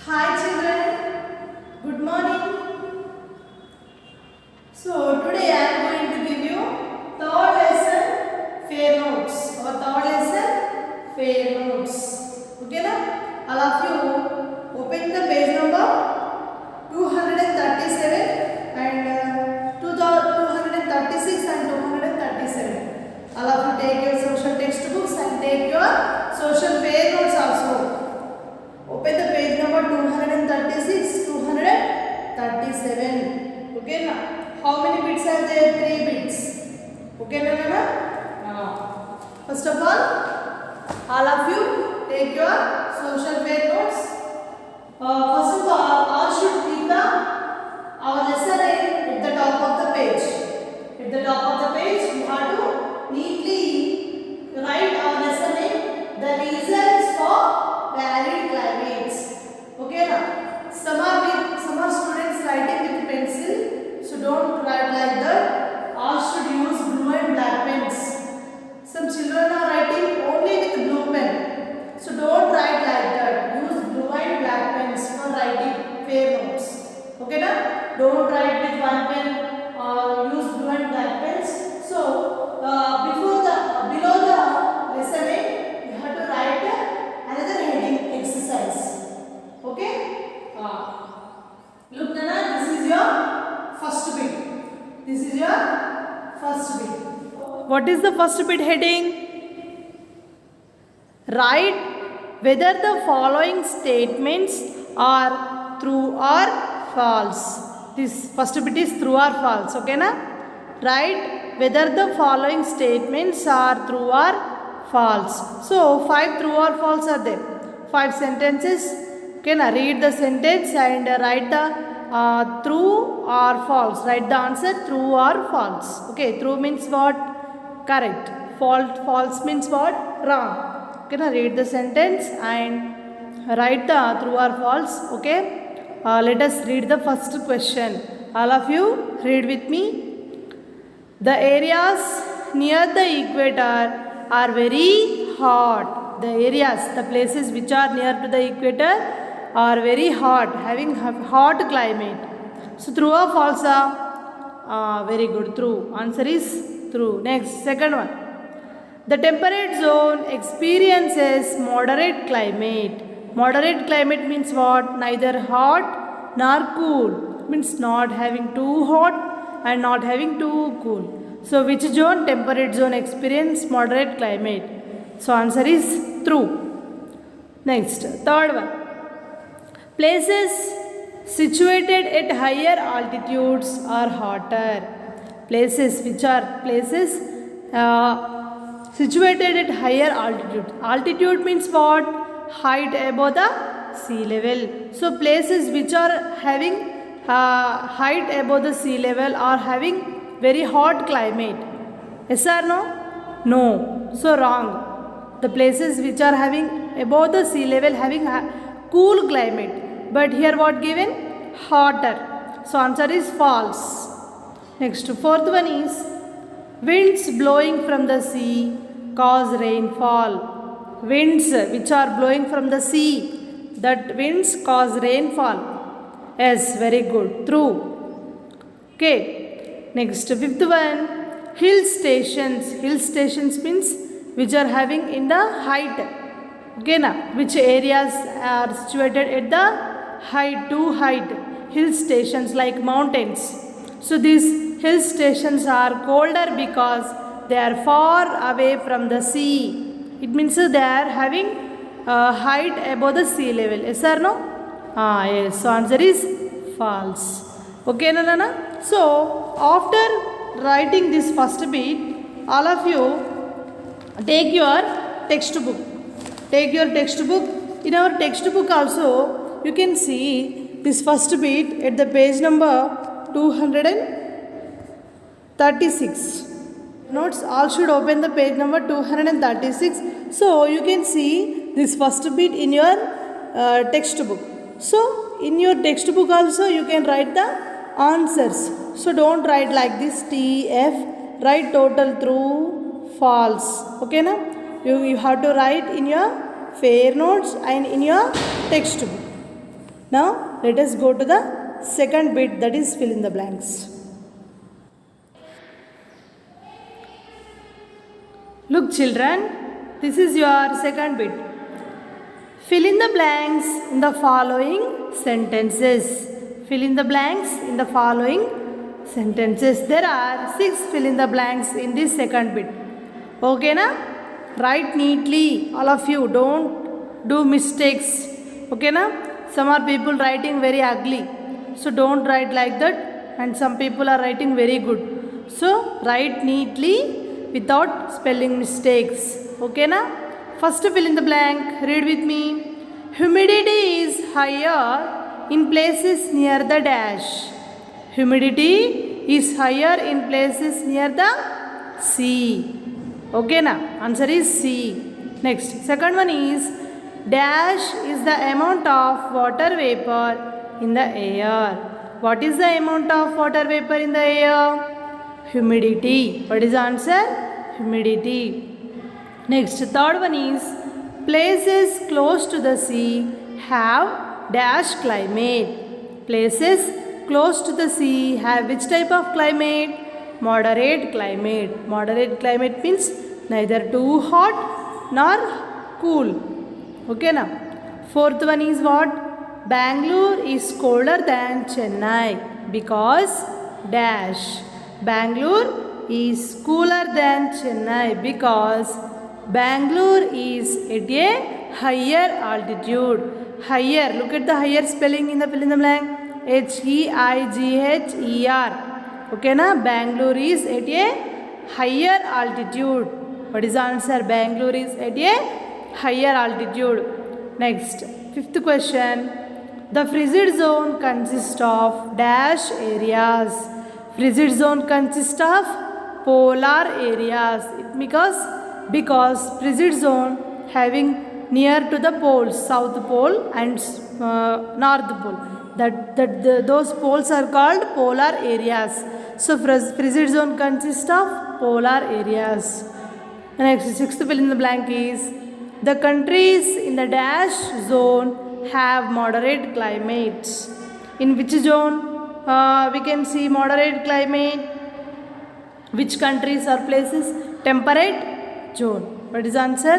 Hi children, good morning. So today I am going to give you third lesson fair notes or third lesson fair notes. Okay na? All of you open the page number 237 and 236 and 237. All of you take your social textbooks and take your social fair notes also. Open the page number 236, 237. Okay na? How many bits are there? 3 bits. Okay na? First of all of you take your social fair notes. First of all should keep our lesson at the top of the page. At the top of the page, we have to neatly write our lesson name, the reasons for varied climates. Okay na? Some are students writing with pencil, so don't write like that. All should use blue and black pens. Some children are writing only with blue pen, so don't write like that. Use blue and black pens for writing fair notes. Okay na? Don't write with one pen or use blue and black pens. So below the lesson name, you have to write another heading exercise. Okay? Look Nana, this is your first bit. This is your first bit. What is the first bit heading? Write whether the following statements are true or false. This first bit is true or false. Okay na? Write whether the following statements are true or false. So 5 true or false are there. 5 sentences. Okay na? Read the sentence and write the true or false. Write the answer true or false. Okay. True means what? Correct. False means what? Wrong. Okay na? Read the sentence and write the true or false. Okay. Let us read the first question. All of you read with me. The areas near the equator are very hot. The areas, the places which are near to the equator are very hot, having hot climate. So true or false? Very good. True. Answer is true. Next, second one. The temperate zone experiences moderate climate. Moderate climate means what? Neither hot nor cool. Means not having too hot and not having too cool. So which zone? Temperate zone experience moderate climate. So answer is true. Next, third one. Places situated at higher altitudes are hotter. Places which are places situated at higher altitude. Altitude means what? Height above the sea level. So places which are having height above the sea level are having very hot climate. Yes or no? No. So wrong. The places which are having above the sea level having cool climate. But here what given? Hotter. So answer is false. Next, fourth one is winds blowing from the sea cause rainfall. Winds which are blowing from the sea, that winds cause rainfall. Yes, very good. True. Okay. Next, fifth one, hill stations. Hill stations means which are having in the height. Okay na? Which areas are situated at the height, too height. Hill stations like mountains. So these hill stations are colder because they are far away from the sea. It means they are having height above the sea level. Yes or no? Yes. So answer is false. Okay na Nana? So after writing this first bit, all of you take your textbook. Take your textbook. In our textbook also you can see this first bit at the page number 236. Notes, all should open the page number 236. So you can see this first bit in your textbook. So in your textbook also you can write the answers. So don't write like this TF. Write total true, false. Okay na? You have to write in your fair notes and in your textbook. Now let us go to the second bit, that is fill in the blanks. Look children, this is your second bit. Fill in the blanks in the following sentences. Fill in the blanks in the following sentences. There are 6 fill in the blanks in this second bit. Okay na? Write neatly, all of you, don't do mistakes. Okay na? Some are people writing very ugly, so don't write like that, and some people are writing very good. So write neatly without spelling mistakes. Okay na? First fill in the blank, read with me. Humidity is higher in places near the dash. Humidity is higher in places near the sea. Okay na? Answer is C. Next, second one is dash is the amount of water vapor in the air. What is the amount of water vapor in the air? Humidity. What is the answer? Humidity. Next, third one is places close to the sea have dash climate. Places close to the sea have which type of climate? Moderate climate. Moderate climate means neither too hot nor cool. Okay na? Fourth one is what? Bangalore is colder than Chennai because dash. Bangalore is cooler than Chennai because Bangalore is at a higher altitude. Higher. Look at the higher spelling in the fill in the blank. H-E-I-G-H-E-R. Okay na? Bangalore is at a higher altitude. What is the answer? Bangalore is at a higher altitude. Next, fifth question. The frigid zone consists of dash areas. Frigid zone consists of polar areas. Because frigid zone having near to the poles, south pole and north pole. Those poles are called polar areas. So frigid zone consists of polar areas. Next, sixth fill in the blank is the countries in the dash zone have moderate climates. In which zone we can see moderate climate? Which countries or places? Temperate zone. What is the answer?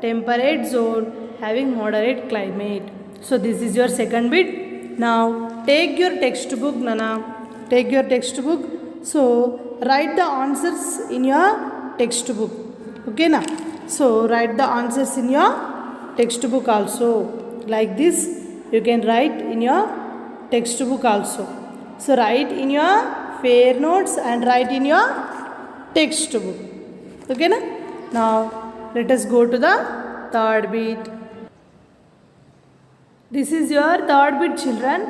Temperate zone having moderate climate. So this is your second bit. Now take your textbook, Nana. Take your textbook. So write the answers in your textbook. Okay na? So write the answers in your textbook also. Like this you can write in your textbook also. So write in your fair notes and write in your textbook. Okay na? Now let us go to the third bit. This is your third bit, children.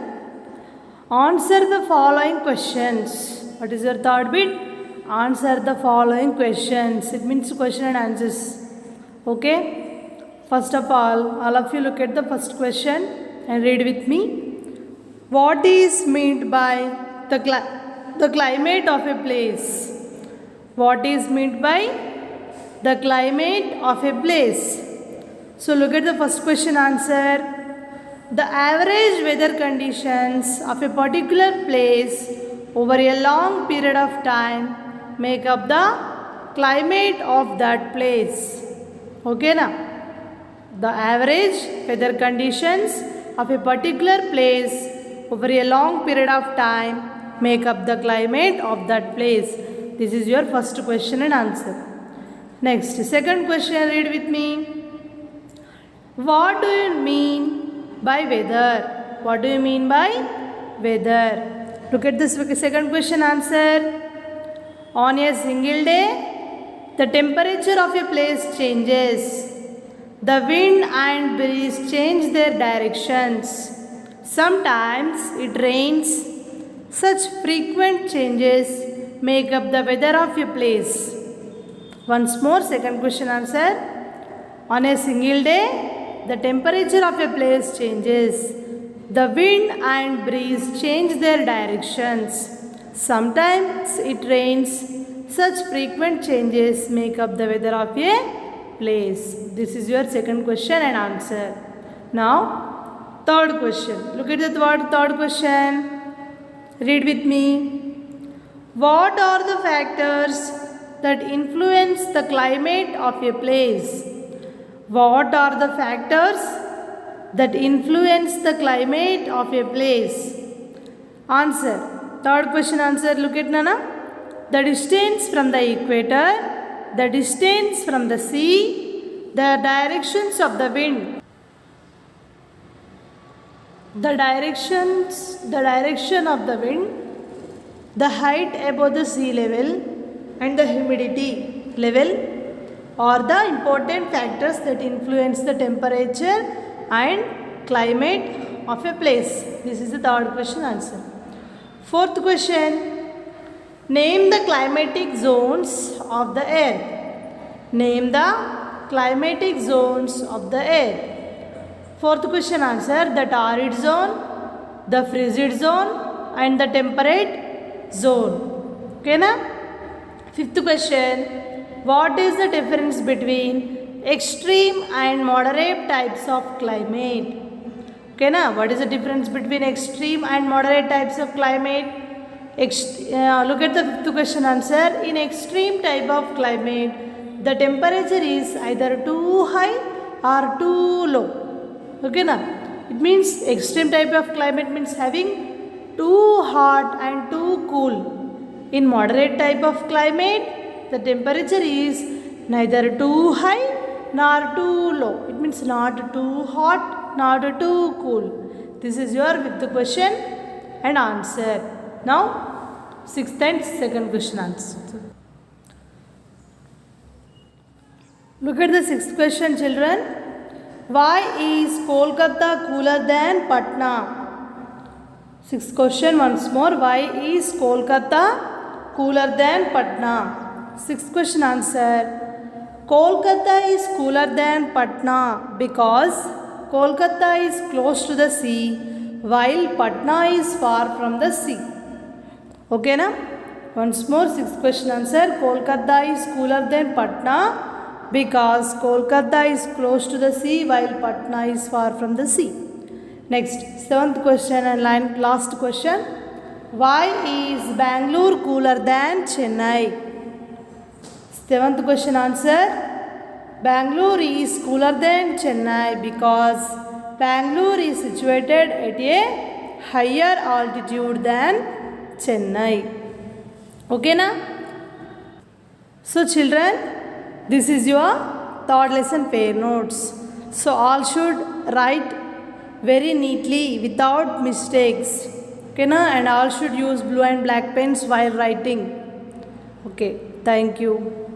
Answer the following questions. What is your third bit? Answer the following questions. It means question and answers. Okay. First of all of you look at the first question and read with me. What is meant by the climate of a place? What is meant by the climate of a place? So look at the first question answer. The average weather conditions of a particular place over a long period of time make up the climate of that place. Okay na? The average weather conditions of a particular place over a long period of time make up the climate of that place. This is your first question and answer. Next, second question, read with me. What do you mean by weather? What do you mean by weather? Look at this second question answer. On a single day, the temperature of a place changes. The wind and breeze change their directions. Sometimes it rains. Such frequent changes make up the weather of a place. Once more, second question answer. On a single day, the temperature of a place changes. The wind and breeze change their directions. Sometimes it rains. Such frequent changes make up the weather of a place. This is your second question and answer. Now, Third question. Look at the word third question. Read with me. What are the factors that influence the climate of a place? What are the factors that influence the climate of a place? Answer. Third question answer. Look at Nana. The distance from the equator, the distance from the sea, the directions of the wind. The direction of the wind, the height above the sea level, and the humidity level are the important factors that influence the temperature and climate of a place. This is the third question answer. Fourth question. Name the climatic zones of the earth. Name the climatic zones of the earth. Fourth question answer. The torrid zone, the frigid zone, and the temperate zone. Okay na? Fifth question. What is the difference between extreme and moderate types of climate? Okay na? What is the difference between extreme and moderate types of climate? Look at the fifth question answer. In extreme type of climate, the temperature is either too high or too low. Okay na? It means extreme type of climate means having too hot and too cool. In moderate type of climate, the temperature is neither too high nor too low. It means not too hot, not too cool. This is your fifth question and answer. Now, sixth and second question answer. Look at the sixth question, children. Why is Kolkata cooler than Patna? Sixth question once more. Why is Kolkata cooler than Patna? Sixth question answer. Kolkata is cooler than Patna because Kolkata is close to the sea while Patna is far from the sea. Okay na? Once more, sixth question answer. Kolkata is cooler than Patna because Kolkata is close to the sea while Patna is far from the sea. Next, seventh question and last question. Why is Bangalore cooler than Chennai? Seventh question answer. Bangalore is cooler than Chennai because Bangalore is situated at a higher altitude than Chennai. Okay na? So children, this is your third lesson pair notes. So all should write very neatly without mistakes. Okay na? And all should use blue and black pens while writing. Okay. Thank you.